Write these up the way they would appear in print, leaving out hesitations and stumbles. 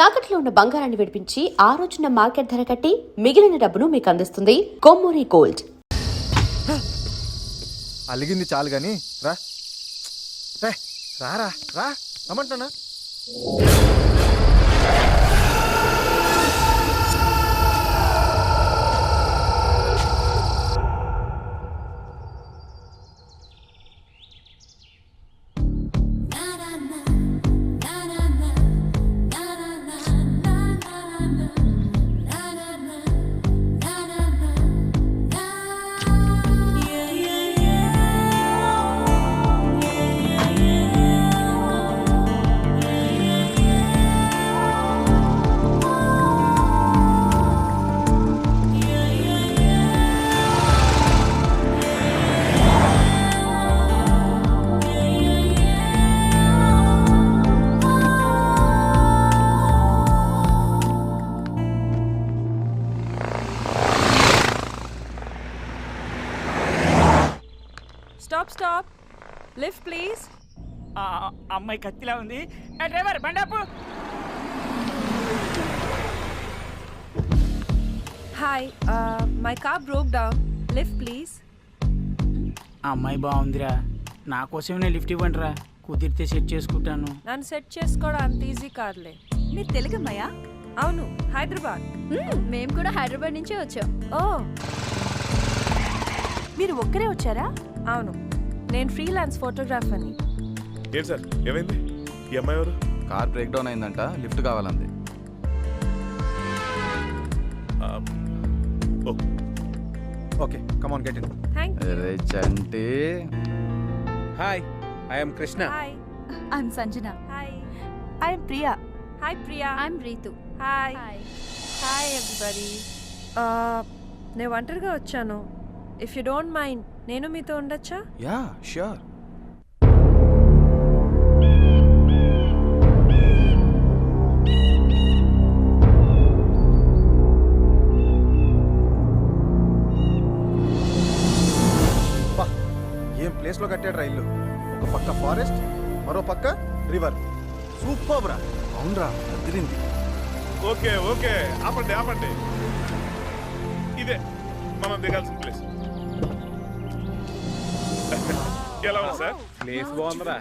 తాకట్లో ఉన్న బంగారాన్ని విడిపించి ఆ రోజున మార్కెట్ ధర కట్టి మిగిలిన డబ్బును మీకు అందిస్తుంది కొమ్మూరి గోల్డ్. అలిగింది చాలు గాని రా రా రా రా రమ్మంటున్నా. Stop lift please. అమ్మాయి కత్తిలా ఉంది. డ్రైవర్ బండాపు. Hi, my car broke down. Lift please. అమ్మాయి బాగుందిరా, నా కోసమే లిఫ్ట్ ఇవ్వండిరా, కుదిరితే సెట్ చేసుకుంటాను. నన్ను సెట్ చేసుకోవడం అంత ఈజీ కాదులే. మీరు తెలుగమ్మయ్యా? అవును, హైదరాబాద్. మేము కూడా హైదరాబాద్ నుంచే వచ్చాం. ఓ, మీరు ఒక్కరే వచ్చారా? అవును, నేను ఫ్రీలాన్స్ ఫోటోగ్రాఫర్ని. ఏంటి సార్, ఏమైంది? ఈ అమ్మాయి ఎవరు? కార్ బ్రేక్ డౌన్ అయిందంట, లిఫ్ట్ కావాలంది. Okay come on get in. Thank you. అరే Chanti. Hi, I am Krishna. Hi. I'm Sanjana. Hi. I'm Priya. Hi Priya. I'm Ritu. Hi. Hi everybody. నేను ఒంటరిగా వచ్చాను. ఇఫ్ యూ డోంట్ మైండ్ నేను మీతో ఉండొచ్చా? Yeah sure. ఏం ప్లేస్ లో కట్టాడు రైలు. ఒక పక్క ఫారెస్ట్, మరో పక్క రివర్. సూపర్ రా. అవునరా, అదిరింది. ఓకే ఓకే, ఆపండి ఆపండి. ఇదే మనం దిగాల్సిన ప్లేస్. ఎలా ఉంది సార్? ప్లేస్ బాగుందిరా.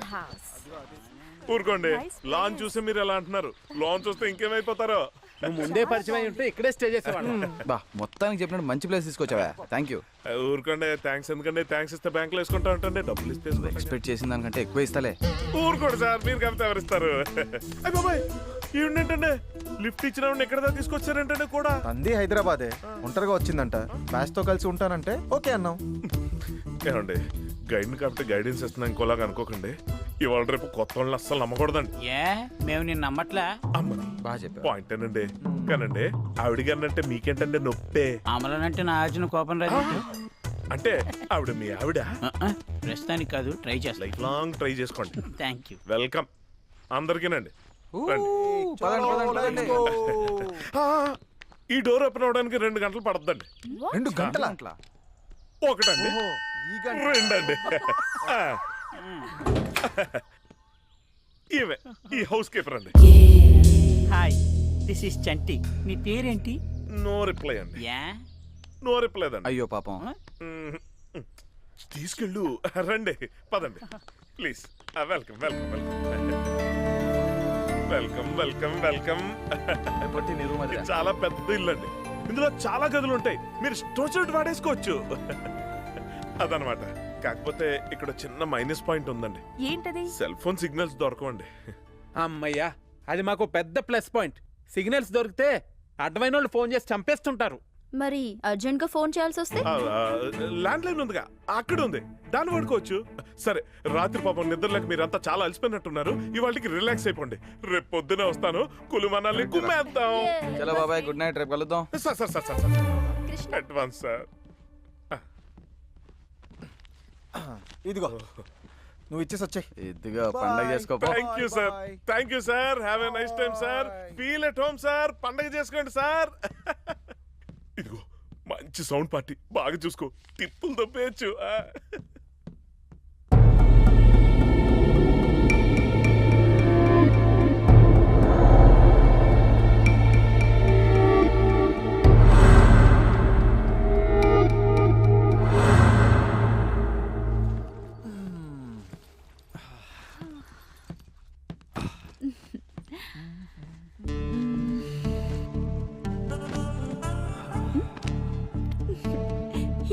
ఊరుకోండి, లాన్ చూసి మీరు ఎలా అంటున్నారు? లాన్ చూస్తే ఇంకేమైపోతారో. నువ్వు ముందే పరిచయం అయి ఉంటే ఇక్కడే స్టే చేసేవాడు. బా మొత్తానికి చెప్పినట్టు మంచి ప్లేస్ తీసుకొచ్చావా? Thank you. ఊరుకోండి, థ్యాంక్స్ ఎందుకండి? థ్యాంక్స్ ఇస్తే బ్యాంకులో వేసుకుంటా ఉంటండి, డబ్బులు ఇస్తే ఎక్స్పెక్ట్ చేసిన దానికంటే ఎక్కువ ఇస్తాలే. ఊరుకోండి సార్, మీరు కలిపితే ఎవరిస్తారు? అయ్య బాబాయ్, ఏంటంటే లిఫ్ట్ ఇచ్చిన ఎక్కడ దాకా తీసుకొచ్చారంటే కూడా అంది హైదరాబాదే, ఒంటరిగా వచ్చిందంట. బ్యాచ్ తో కలిసి ఉంటానంటే ఓకే అన్నాం. ఏమండి, గైడ్ని కాబట్టి గైడెన్స్ ఇస్తున్నాం ఇంకోలాగా అనుకోకండి. ఇవాళ రేపు కొత్త వాళ్ళని అస్సలు నమ్మకూడదండి. ఏ మేము నిన్ను నమ్మట్లా? అమ్మని బాగా చెప్పా. పాయింట్ ఏనండి. కానండి ఆవిడ గారినంటే మీకేంటంటే నొప్పే. అమలనంటే నా అర్జున కోపం రాదు. అంటే ఆవిడ మీ ఆవిడ? ప్రస్తుతానికి కాదు, ట్రై చేస్తా. లైఫ్ లాంగ్ ట్రై చేసుకోండి. Thank you. వెల్కమ్ అందరికీనండి. ఈ డోర్ ఓపెన్ అవడానికి 2 గంటలు పడుతుందండి. 2 గంటల? ఒకటండి, రెండండి. ఈమె ఈ హౌస్ కీపర్ అండి. హాయ్, దిస్ ఇస్ చంటి. నీ పేరేంటి? నో రిప్లై అండి. యా, నో రిప్లై అండి. అయ్యో పాపం. తీసుకెళ్ళు, రండి పదండి please. Welcome welcome welcome welcome welcome welcome. ఇది చాలా పెద్ద ఇల్లు అండి, ఇందులో చాలా గదులు ఉంటాయి, మీరు స్టోచ్ వాడేసుకోవచ్చు. అదనమాట. కాకపోతే ఇక్కడ చిన్న మైనస్ పాయింట్ ఉందండి. ఏంటది? సెల్ ఫోన్ సిగ్నల్స్ దొరకవండి. అమ్మయ్యా, అది మాకు పెద్ద ప్లస్ పాయింట్. సిగ్నల్స్ దొరికితే అడ్వైన వాళ్ళు ఫోన్ చేసి చంపేస్తుంటారు. మరి అర్జెంట్ గా ఫోన్ చేయాల్సి వస్తే? ల్యాండ్ లైన్ ఉందిగా, అక్కడ ఉంది, దాన్ని వాడుకోవచ్చు. సరే, రాత్రి పాపం నిద్రలేక మీరంతా చాలా అలసిపోయినట్టున్నారు. ఇవాళకి రిలాక్స్ అయిపోండి. రేపు పొద్దునే వస్తాను, కులుమనాలి కుమ్మేద్దాం. చలో బాబాయ్, గుడ్ నైట్, రేపు కలుద్దాం. Sir sir sir sir advance sir. ఇదిగో నువ్వు ఇచ్చేసి వచ్చే. ఇదిగో పండగ చేసుకో. Thank you sir, thank you sir. Have a nice time sir. Feel at home sir. పండగ చేసుకోండి సార్. ఇదిగో మంచి సౌండ్ పార్టీ, బాగా చూసుకో, తిప్పులు తప్పేయచ్చు.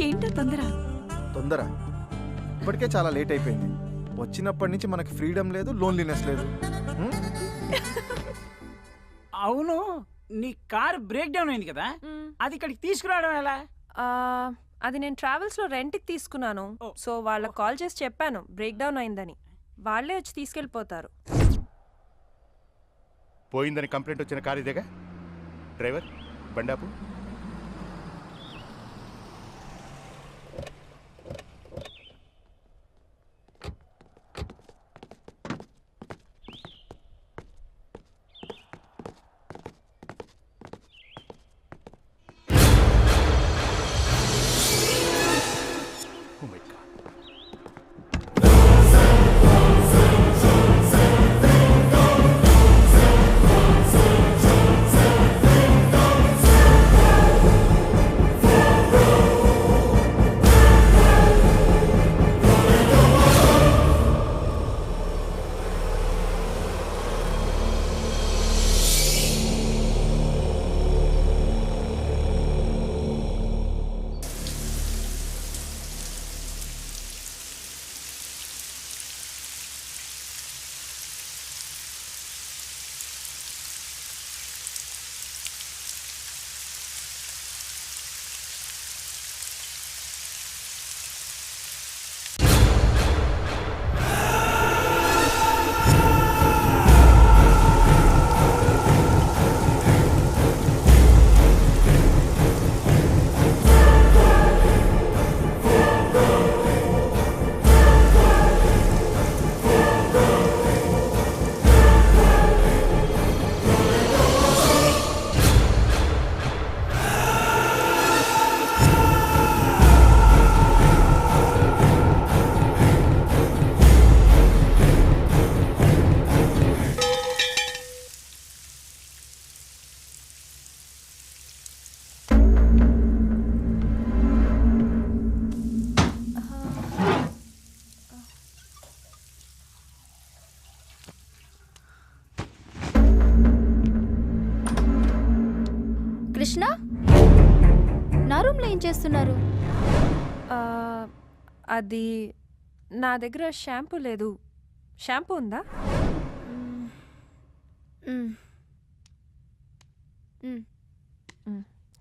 ఏంటో తొందర? తొందర ఇప్పటికే చాలా లేట్ అయిపోయింది. వచ్చినప్పటి నుంచి మనకి ఫ్రీడమ్ లేదు, లోన్లీనెస్ లేదు. హ్మ్? అవును, నీ కార్ బ్రేక్ డౌన్ అయింది కదా, అది ఇక్కడికి తీసుకురావడం ఎలా? అది నేను ట్రావెల్స్లో రెంట్కి తీసుకున్నాను. ఓ. సో వాళ్ళకి కాల్ చేసి చెప్పాను బ్రేక్ డౌన్ అయిందని. వాళ్ళే వచ్చి తీసుకెళ్ళిపోతారు. పోయిందని కంప్లైంట్ వచ్చిన కారు ఇదేగా. డ్రైవర్ బండాపు. Oh my God. కృష్ణ, నా రూమ్లో ఏం చేస్తున్నారు? అది నా దగ్గర షాంపూ లేదు. షాంపూ ఉందా?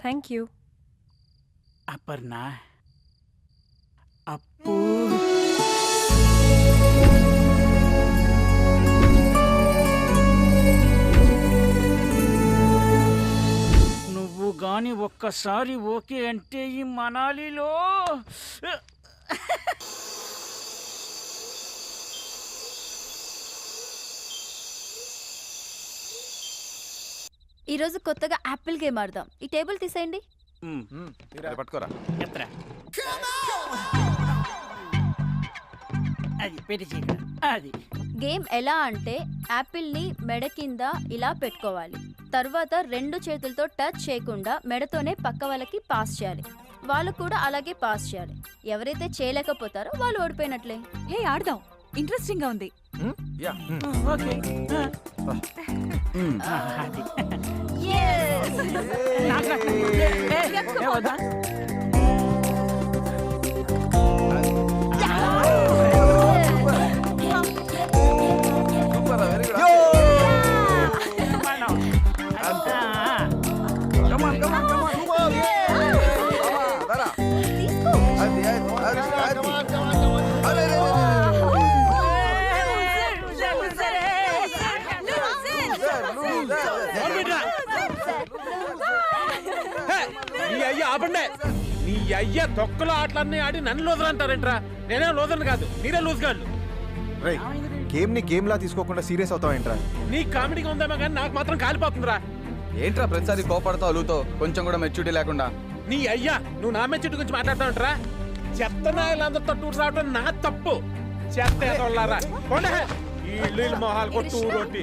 Thank you. అపర్ణ, అప్పు నువ్వు గాని ఒక్కసారి ఓకే అంటే ఈ మనాలిలో ఈరోజు కొత్తగా యాపిల్ గేమ్ ఆడదాం. ఈ టేబుల్ తీసేయండి. అది పట్టుకోరా. ఎత్తరా. అది పెట్టి చేయగల. అది గేమ్ ఎలా అంటే యాపిల్ని మెడ కింద ఇలా పెట్టుకోవాలి. తర్వాత రెండు చేతులతో టచ్ చేయకుండా మెడతోనే పక్క వాళ్ళకి పాస్ చేయాలి. వాళ్ళు కూడా అలాగే పాస్ చేయాలి. ఎవరైతే చేయలేకపోతారో వాళ్ళు ఓడిపోయినట్లే. హే, ఆడదాం. ఇంట్రెస్టింగ్ గా ఉంది. యా. ఓకే. అది Yes! వద్దా? నీ అయ్య ఆపండే. నీ అయ్య తొక్కలో ఆటలన్నీ ఆడి నన్ను లూజర్ అంటారేంట్రా? నేనే లూజర్ కాదు, మీరే లూజ్ గాళ్ళు. రేయ్, గేమ్ ని గేమ్ లా తీసుకోకుండా సీరియస్ అవుతావేంట్రా? నీ కామెడీగా ఉందేమో కానీ నాకు మాత్రం కాలిపోతుందిరా. ఏంట్రా ప్రతిసారి కోపడతావు అలుగుతో, కొంచెం కూడా మెచ్యూరిటీ లేకుండా? నీ అయ్యా నువ్వు నా మెచ్యూరిటీ గురించి మాట్లాడతావంటరా? చెత్త నాయలందరితో టూర్ రావడం నా తప్పు. చెత్త ఏదోళ్ళారా ఈ ఇల్లు మొహాలు కొట్టు ఊరొట్టి.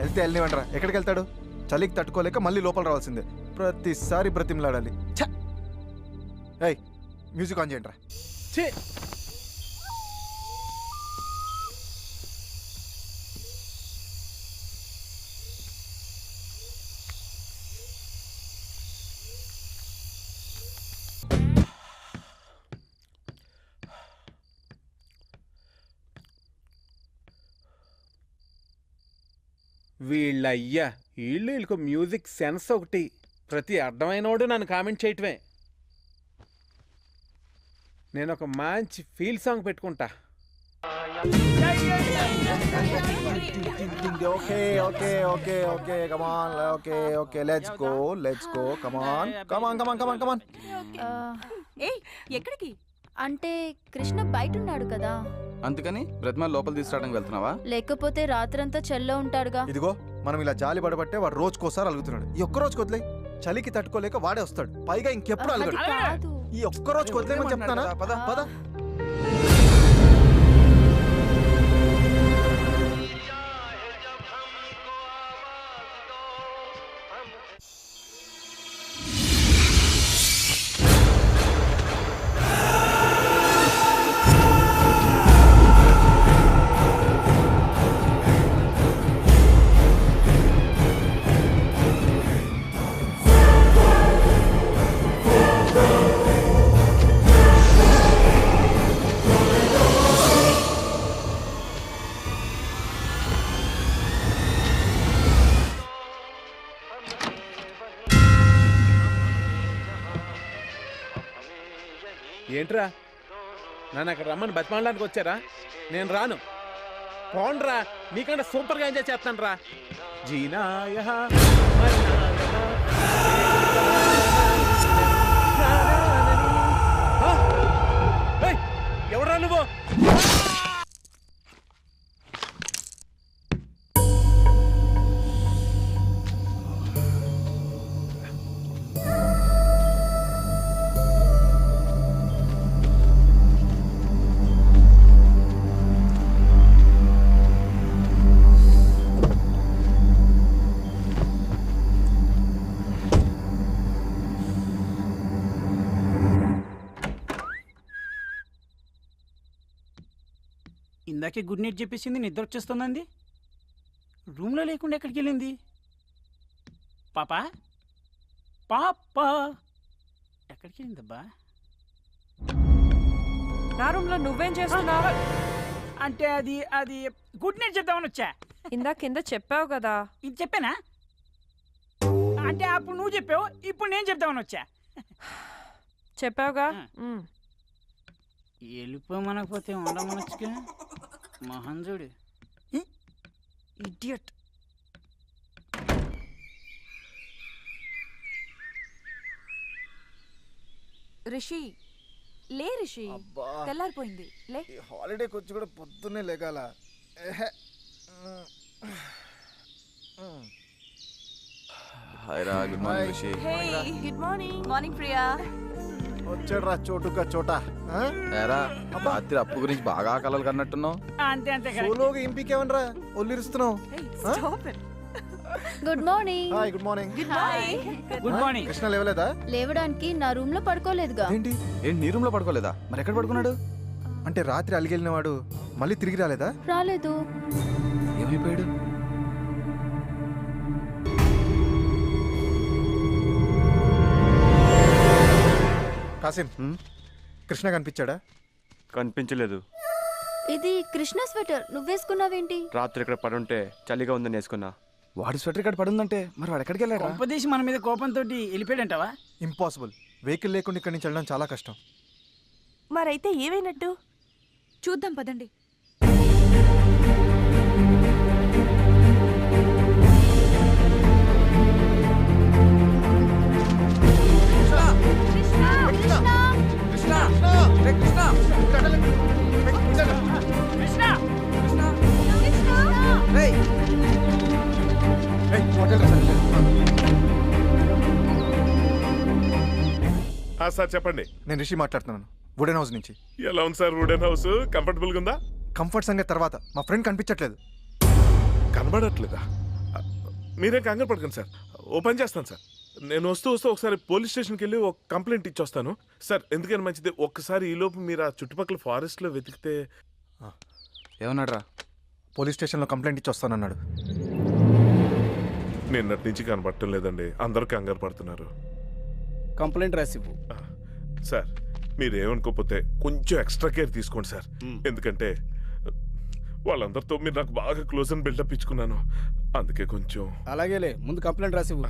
వెళ్తే వెళ్ళనివ్వండిరా. ఎక్కడికి వెళ్తాడు? చలికి తట్టుకోలేక మళ్ళీ లోపల రావాల్సిందే. ప్రతిసారి బ్రతిమలాడాలి. ఏయ్, మ్యూజిక్ ఆన్ చేయండిరా. ఛీ! వీళ్ళయ్యా వీళ్ళకు మ్యూజిక్ సెన్స్ ఒకటి. ప్రతి అర్థమైనోడు నన్ను కామెంట్ చేయటమే. నేను ఒక మంచి ఫీల్ సాంగ్ పెట్టుకుంటా. Okay okay okay okay come on okay okay let's go come on come on come on come on come on. ఏయ్ ఎక్కడికి? అంటే కృష్ణ బయట ఉన్నాడు కదా, అందుకని బ్రతిమాల లోపల తీసుకురావడానికి వెళ్తున్నావా? లేకపోతే రాత్రంతా చెల్లో ఉంటాడుగా. ఇదిగో మనం ఇలా జాలి పడబట్టే వాడు రోజుకోసారి అలుగుతున్నాడు. ఈ ఒక్క రోజు వదిలే, చలికి తట్టుకోలేక వాడే వస్తాడు. పైగా ఇంకెప్పుడు అది అలగడు. కాదు. ఈ ఒక్క రోజు వదిలేమని చెప్తానా? పద పద. ఏంట్రా నన్ను అక్కడ రమ్మని బతిమాలడానికి వచ్చారా? నేను రాను. పోండ్రా, నీకంటే సూపర్గా ఎంజాయ్ చేస్తాను రా. జీనాయ ఎవరా నువ్వు? ఇందాకే గుడ్ నైట్ చెప్పేసింది, నిద్ర వచ్చేస్తుందండి. రూమ్లో లేకుండా ఎక్కడికి వెళ్ళింది? పాపా పాపా ఎక్కడికి వెళ్ళిందబ్బా? నా రూమ్లో నువ్వేం చేస్తున్నావు? అంటే అది అది గుడ్ నైట్ చెప్దామని వచ్చా. ఇందా కింద చెప్పావు కదా. ఇది చెప్పానా? అంటే అప్పుడు నువ్వు చెప్పావు, ఇప్పుడు నేను చెప్దామని వచ్చా. చెప్పావుగా. వెళ్ళిపోమనకపోతే ఉండమనొచ్చుగా. మహంజుడు ఇడియట్. రిషి లే, రిషి అబ్బా, తెల్లారిపోయింది లే. ఈ హాలిడేకి వచ్చి కూడా పొద్దున్నే లేగాల. హాయ్ రా, good morning Rishi. Good morning. Morning Priya. వచ్చాడు రా చోటుగా చోట. ఏరా రాత్రి అప్పు గురించి బాగా కలలు కన్నట్టున్నావు. అంతే అంతే కదా. సోలోగా ఇంపికేమనరా ఒళ్ళిరుస్తున్నావు? Stop it. Good morning. Hi good morning. Good morning. Good morning. Krishna లేవలేదా? లేవడానికి నా రూమ్ లో పడుకోలేదుగా. ఏంటి ఏంటి నీ రూమ్ లో పడుకోలేదా? మరి ఎక్కడ పడుకున్నాడు? అంటే రాత్రి అలిగెళ్ళిన వాడు మళ్ళీ తిరిగి రాలేదా? రాలేదు. ఏమైపోయాడు? కాసిం, కృష్ణ కనిపించాడా? కనిపించలేదు. ఇది కృష్ణ స్వెటర్ నువ్వేసుకున్నావేంటి? రాత్రి ఇక్కడ పడుంటే చలిగా ఉందని వేసుకున్నా. వాడు స్వెటర్ ఇక్కడ పడుందంటే మరి వాడు ఎక్కడికి వెళ్ళాడు? కొంపదీసి మన మీద కోపంతో వెళ్ళిపోయాడంటావా? ఇంపాసిబుల్. వెహికల్ లేకుండా ఇక్కడి నుంచి వెళ్ళడం చాలా కష్టం. మరైతే ఏమైనట్టు? చూద్దాం పదండి. సార్ చెప్పండి. నేను రిషి మాట్లాడుతున్నాను, వుడెన్ హౌస్ నుంచి. ఎలా ఉంది సార్ వుడెన్ హౌస్? కంఫర్టబుల్గా ఉందా? కంఫర్ట్ సంగతి తర్వాత, మా ఫ్రెండ్ కనిపించట్లేదు. కనబడట్లేదా? మీరేం కంగారు పడకండి సార్, ఓ పని చేస్తాను సార్. నేను వస్తూ ఒకసారి పోలీస్ స్టేషన్కి వెళ్ళి ఒక కంప్లైంట్ ఇచ్చొస్తాను సార్. ఎందుకని మంచిది, ఒక్కసారి ఈలోపు మీరు ఆ చుట్టుపక్కల ఫారెస్ట్లో వెతికితే. ఏమన్నాడు రా? పోలీస్ స్టేషన్లో కంప్లైంట్ ఇచ్చి వస్తానన్నాడు. నిన్నటి నుంచి కనబడటం లేదండి, అందరూ కంగారు పడుతున్నారు. కంప్లైంట్ రాసివ్వు. సార్ మీరేమనుకోకపోతే కొంచెం ఎక్స్ట్రా కేర్ తీసుకోండి సార్. ఎందుకంటే వాళ్ళందరితో మీరు నాకు బాగా క్లోజ్ అని బిల్డప్ ఇచ్చుకున్నాను. అందుకే కొంచెం అలాగేలే, ముందు కంప్లైంట్ రాసివ్వు.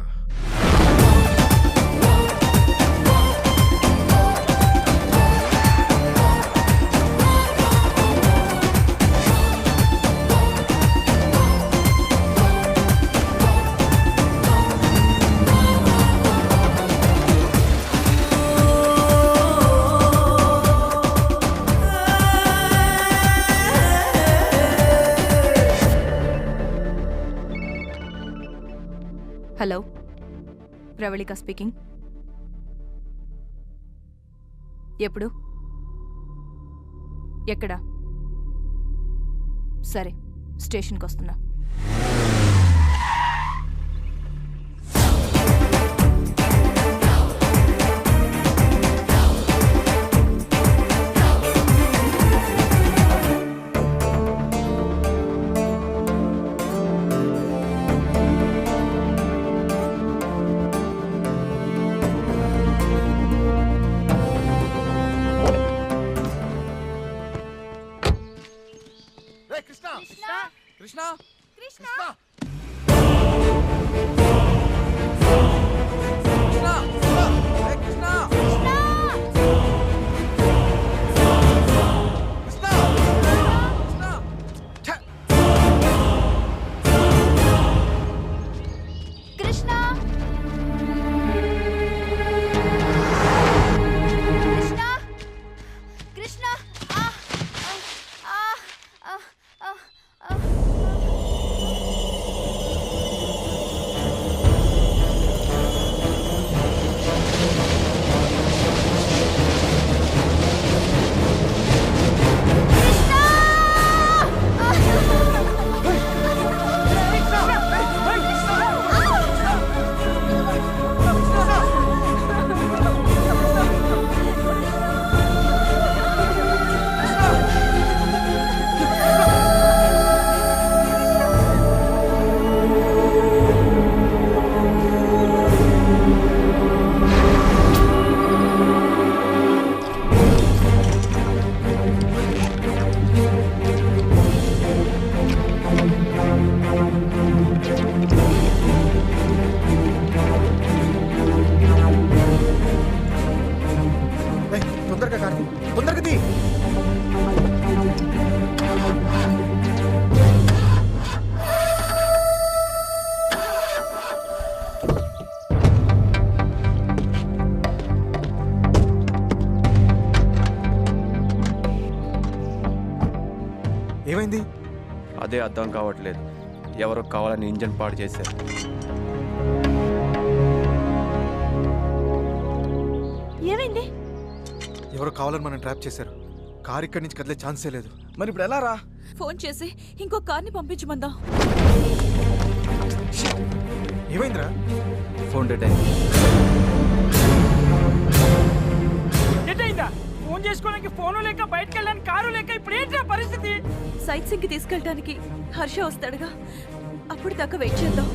Hello, Pravalika speaking. ఎప్పుడు? ఎక్కడ? సరే, స్టేషన్కి వస్తున్నా. కృష్ణ కృష్ణ తొందరగా కార్తీ, తొందరగా తీ. ఏమైంది? అదే అర్థం కావట్లేదు. ఎవరో కావాలని ఇంజన్ పాడు చేశారు. ఏమైంది? ఎవరో కావాలని మనం ట్రాప్ చేశారు. కార్ ఇక్కడి నుంచి కదిలే ఛాన్సే లేదు. మరి ఇప్పుడు ఎలా రా? ఫోన్ చేసి ఇంకో కార్ని పంపించమందా? ఏమైందిరా? ఫోన్ డేట్ అయింది. ఫోన్ చేసుకోవడానికి ఫోను లేక బయటకు వెళ్ళడానికి కారు లేక ఇప్పుడు ఏంటి పరిస్థితి? సైట్ సింగ్ కి తీసుకెళ్ళడానికి హర్ష వస్తాడుగా, అప్పుడు దాకా వెయిట్ చేద్దాం.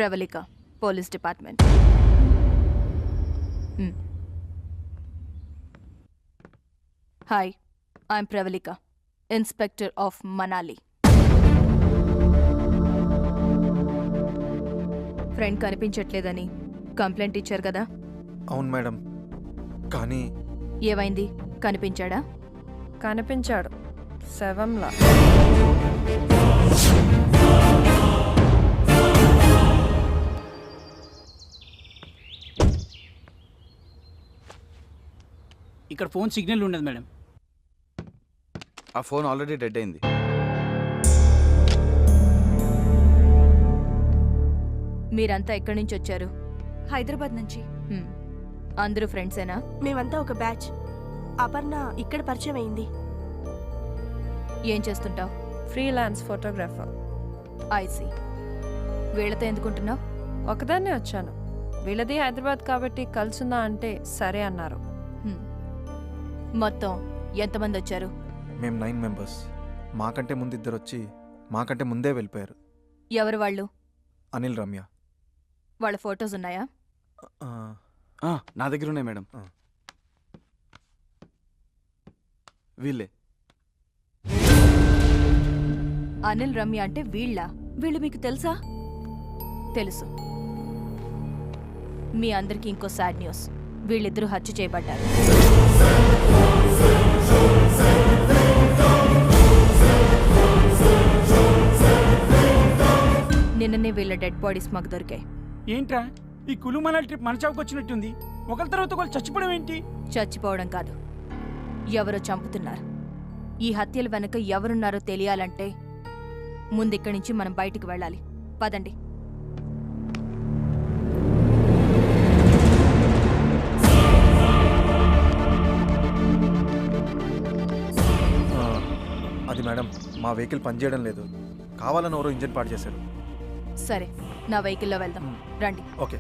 Pravalika, police department. Hi, I'm Pravalika, inspector of Manali. Friend కనిపించట్లేదని కంప్లైంట్ ఇచ్చారు కదా? అవును మేడం, కానీ ఏమైంది? కనిపించాడా? కనిపించాడు శవంలా. ఇక్కడ ఫోన్ సిగ్నల్ ఉండదు మేడం. ఆ ఫోన్ ఆల్రెడీ డెడ్ అయింది. మీరంతా ఎక్కడి నుంచి వచ్చారు? హైదరాబాద్ నుంచి. అందరూ ఫ్రెండ్సేనా? మేమంతా ఒక బ్యాచ్. అపర్ణ ఇక్కడ పరిచయం అయింది. ఏం చేస్తుంటావు? Freelance photographer. ఐసి. వీళ్ళతో ఎందుకుంటున్నావు? ఒకదాన్నే వచ్చాను. వీళ్ళది హైదరాబాద్ కాబట్టి కలుసుందా అంటే సరే అన్నారు. మొత్తం ఎంతమంది వచ్చారు? మేము 9 మెంబర్స్. మాకంటే ముందు 2 వచ్చి మాకంటే ముందే వెళ్ళిపోయారు. ఎవరు వాళ్ళు? అనిల్, రమ్య. వాళ్ళ ఫొటోస్ ఉన్నాయా? నా దగ్గర ఉన్నాయి మేడం. వీళ్ళే. అనిల్, రమ్య అంటే వీళ్ళ? వీళ్ళు మీకు తెలుసా? తెలుసు. మీ అందరికీ ఇంకో సాడ్ న్యూస్. వీళ్ళిద్దరూ హత్య చేయబడ్డారు. నిన్ననే వీళ్ళ డెడ్ బాడీస్ మాకు దొరికాయి. ఏంట్రా ఈ కులుమల ట్రిప్ మన చావుకు వచ్చినట్టుంది. ఒకరి తర్వాత ఒకరు చచ్చిపోవడం ఏంటి? చచ్చిపోవడం కాదు, ఎవరో చంపుతున్నారు. ఈ హత్యల వెనుక ఎవరున్నారో తెలియాలంటే ముందిక్కడి నుంచి మనం బయటికి వెళ్ళాలి. పదండి. అది మేడం, మా వెహికల్ పనిచేయడం లేదు. కావాలని ఎవరో ఇంజన్ పాడు చేశారు. సరే, నా వెహికల్లో వెళ్దాం. రండి. ఓకే.